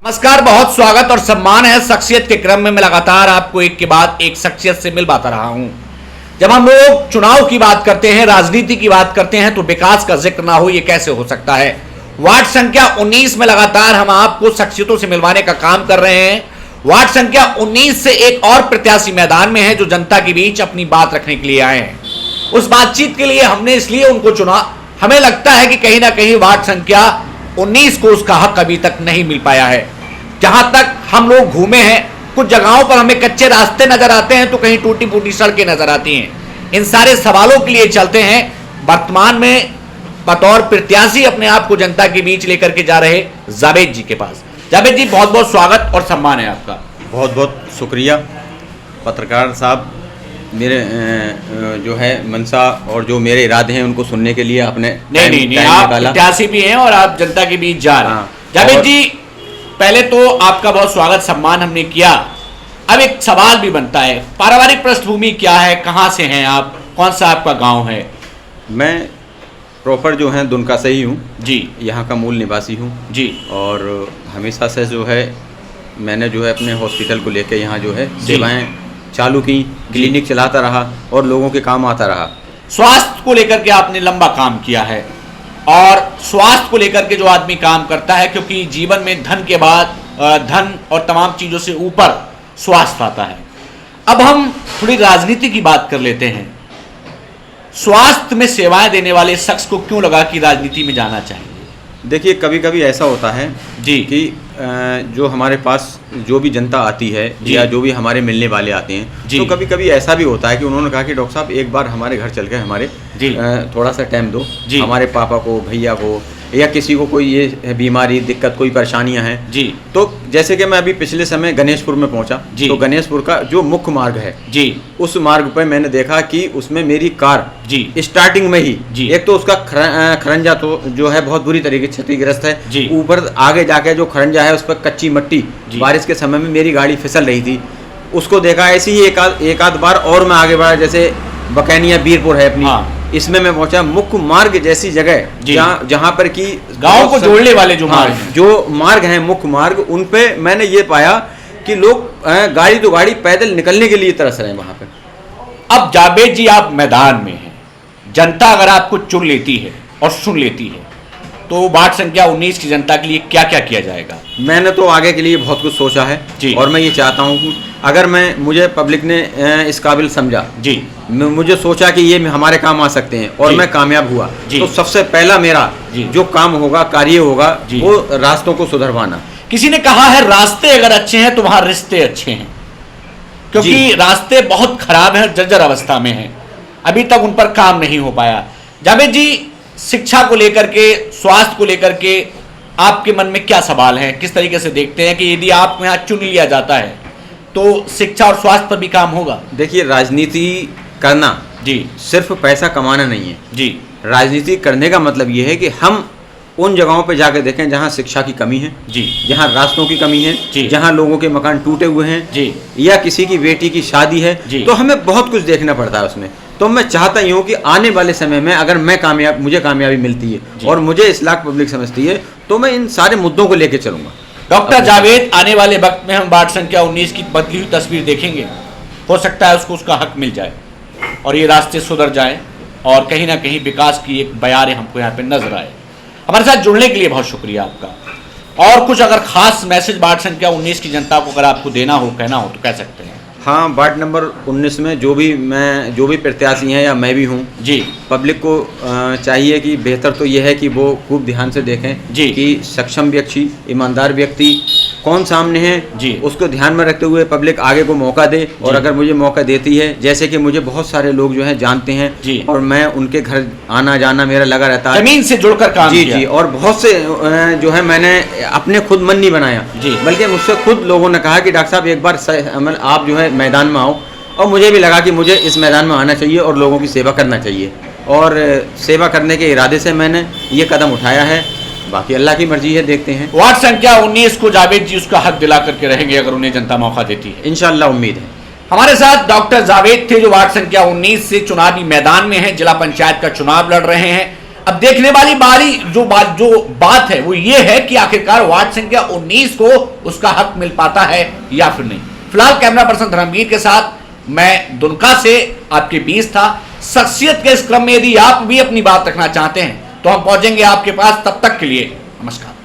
नमस्कार, बहुत स्वागत और सम्मान है। शख्सियत के क्रम में मैं लगातार आपको एक के बाद एक शख्सियत से मिलवाता रहा हूं। जब हम लोग चुनाव की बात करते हैं, राजनीति की बात करते हैं, तो विकास का जिक्र ना हो ये कैसे हो सकता है। वार्ड संख्या 19 में लगातार हम आपको शख्सियतों से मिलवाने का काम कर रहे हैं। वार्ड संख्या 19 से एक और प्रत्याशी मैदान में है जो जनता के बीच अपनी बात रखने के लिए आए हैं। उस बातचीत के लिए हमने इसलिए उनको चुना, हमें लगता है कि कहीं ना कहीं वार्ड संख्या 19 को उसका हक अभी तक नहीं मिल पाया है। जहां तक हम लोग घूमे हैं, कुछ जगहों पर हमें कच्चे रास्ते नजर आते हैं तो कहीं टूटी फूटी सड़कें नजर आती हैं। इन सारे सवालों के लिए चलते हैं वर्तमान में बतौर प्रत्याशी अपने आप को जनता के बीच लेकर के जा रहे जावेद जी के पास। जावेद जी, बहुत बहुत स्वागत और सम्मान है आपका। बहुत बहुत शुक्रिया पत्रकार साहब, मेरे जो है मनसा और जो मेरे इरादे हैं उनको सुनने के लिए अपने नहीं, आप प्रत्याशी भी हैं और आप जनता के बीच जा रहे हैं। जावेद जी, पहले तो आपका बहुत स्वागत सम्मान हमने किया। अब एक सवाल भी बनता है, पारिवारिक पृष्ठभूमि क्या है, कहाँ से हैं आप, कौन सा आपका गांव है? मैं प्रॉपर जो है दुनका से ही हूँ जी, यहाँ का मूल निवासी हूँ जी। और हमेशा से जो है मैंने जो है अपने हॉस्पिटल को लेकर यहाँ जो है सेवाएं चालू की, क्लिनिक चलाता रहा और लोगों के काम आता रहा। स्वास्थ्य को लेकर के आपने लंबा काम किया है और स्वास्थ्य को लेकर के जो आदमी काम करता है, क्योंकि जीवन में धन के बाद धन और तमाम चीज़ों से ऊपर स्वास्थ्य आता है। अब हम थोड़ी राजनीति की बात कर लेते हैं। स्वास्थ्य में सेवाएं देने वाले शख्स को क्यों लगा कि राजनीति में जाना चाहिए? देखिए, कभी कभी ऐसा होता है जी कि जो हमारे पास जो भी जनता आती है या जो भी हमारे मिलने वाले आते हैं, तो कभी कभी ऐसा भी होता है कि उन्होंने कहा कि डॉक्टर साहब एक बार हमारे घर चल के हमारे थोड़ा सा टाइम दो, हमारे पापा को, भैया को या किसी को कोई ये बीमारी, दिक्कत, कोई परेशानियां हैं जी। तो जैसे कि मैं अभी पिछले समय गणेशपुर में पहुंचा, तो गणेशपुर का जो मुख्य मार्ग है जी, उस मार्ग पर मैंने देखा कि उसमें मेरी कार जी स्टार्टिंग में ही एक तो उसका खरंजा तो जो है बहुत बुरी तरीके से क्षतिग्रस्त है। ऊपर आगे जाके जो खरंजा है उस पर कच्ची मिट्टी, बारिश के समय में मेरी गाड़ी फिसल रही थी, उसको देखा। ऐसे ही एक आध बार और मैं आगे बढ़ा, जैसे बकैनिया बीरपुर है अपनी, इसमें मैं पहुंचा। मुख्य मार्ग जैसी जगह जहां पर कि गांव को जोड़ने वाले जो मार्ग हैं, मुख्य मार्ग, उन पे मैंने ये पाया कि लोग गाड़ी तो गाड़ी पैदल निकलने के लिए तरस रहे हैं वहां पे। अब जावेद जी, आप मैदान में हैं, जनता अगर आपको चुन लेती है और सुन लेती है तो वार्ड संख्या 19 की जनता के लिए क्या क्या किया जाएगा? मैंने तो आगे के लिए बहुत कुछ सोचा है जी, और मैं ये चाहता हूँ कि अगर मुझे पब्लिक ने इस काबिल समझा जी, मुझे सोचा कि ये हमारे काम आ सकते हैं और मैं कामयाब हुआ, तो सबसे पहला मेरा जो काम होगा, कार्य होगा, वो रास्तों को सुधरवाना। किसी ने कहा है रास्ते अगर अच्छे हैं तो वहां रिश्ते अच्छे हैं, क्योंकि रास्ते बहुत खराब हैं, जर्जर अवस्था में हैं, अभी तक उन पर काम नहीं हो पाया। जावेद जी, शिक्षा को लेकर के, स्वास्थ्य को लेकर के आपके मन में क्या सवाल है? किस तरीके से देखते हैं कि यदि आपको यहाँ चुन लिया जाता है तो शिक्षा और स्वास्थ्य पर भी काम होगा? देखिए, राजनीति करना जी सिर्फ पैसा कमाना नहीं है जी। राजनीति करने का मतलब ये है कि हम उन जगहों पे जाकर देखें जहाँ शिक्षा की कमी है जी, जहाँ रास्तों की कमी है, जहाँ लोगों के मकान टूटे हुए हैं जी, या किसी की बेटी की शादी है जी, तो हमें बहुत कुछ देखना पड़ता है उसमें। तो मैं चाहता ही हूँ कि आने वाले समय में अगर मुझे कामयाबी मिलती है और मुझे इस लाख पब्लिक समझती है, तो मैं इन सारे मुद्दों को लेकर चलूंगा। डॉक्टर जावेद, आने वाले वक्त में हम वार्ड संख्या 19 की बदली हुई तस्वीर देखेंगे। हो सकता है उसको उसका हक मिल जाए और ये रास्ते सुधर जाए और कहीं ना कहीं विकास की एक बयार हमको यहाँ पे नजर आए। हमारे साथ जुड़ने के लिए बहुत शुक्रिया आपका। और कुछ अगर खास मैसेज वार्ड संख्या 19 की जनता को अगर आपको देना हो, कहना हो, तो कह सकते हैं। हाँ, वार्ड नंबर 19 में जो भी प्रत्याशी हैं या मैं भी हूँ जी, पब्लिक को चाहिए कि बेहतर तो यह है कि वो खूब ध्यान से देखें जी कि सक्षम व्यक्ति, ईमानदार व्यक्ति कौन सामने है जी, उसको ध्यान में रखते हुए पब्लिक आगे को मौका दे। और अगर मुझे मौका देती है, जैसे कि मुझे बहुत सारे लोग जो हैं जानते हैं जी, और मैं उनके घर आना जाना मेरा लगा रहता है, जमीन से जुड़कर काम जी जी। और बहुत से जो है मैंने अपने खुद मन नहीं बनाया जी, बल्कि मुझसे खुद लोगों ने कहा कि डॉक्टर साहब एक बार आप जो है मैदान में आओ, और मुझे भी लगा कि मुझे इस मैदान में आना चाहिए और लोगों की सेवा करना चाहिए, और सेवा करने के इरादे से मैंने ये कदम उठाया है। बाकी अल्लाह की मर्जी है, देखते हैं। वार्ड संख्या 19 को जावेद जी उसका हक दिला करके रहेंगे अगर उन्हें जनता मौका देती है, इंशाअल्लाह, उम्मीद है। हमारे साथ डॉक्टर जावेद थे जो वार्ड संख्या 19 से चुनावी मैदान में हैं, जिला पंचायत का चुनाव लड़ रहे हैं। अब देखने वाली जो बात है वो ये है कि आखिरकार वार्ड संख्या 19 को उसका हक मिल पाता है या फिर नहीं। फिलहाल कैमरा पर्सन धर्मवीर के साथ मैं दुनका से आपके बीच था। शख्सियत के इस क्रम में यदि आप भी अपनी बात रखना चाहते हैं तो हम पहुंचेंगे आपके पास। तब तक के लिए नमस्कार।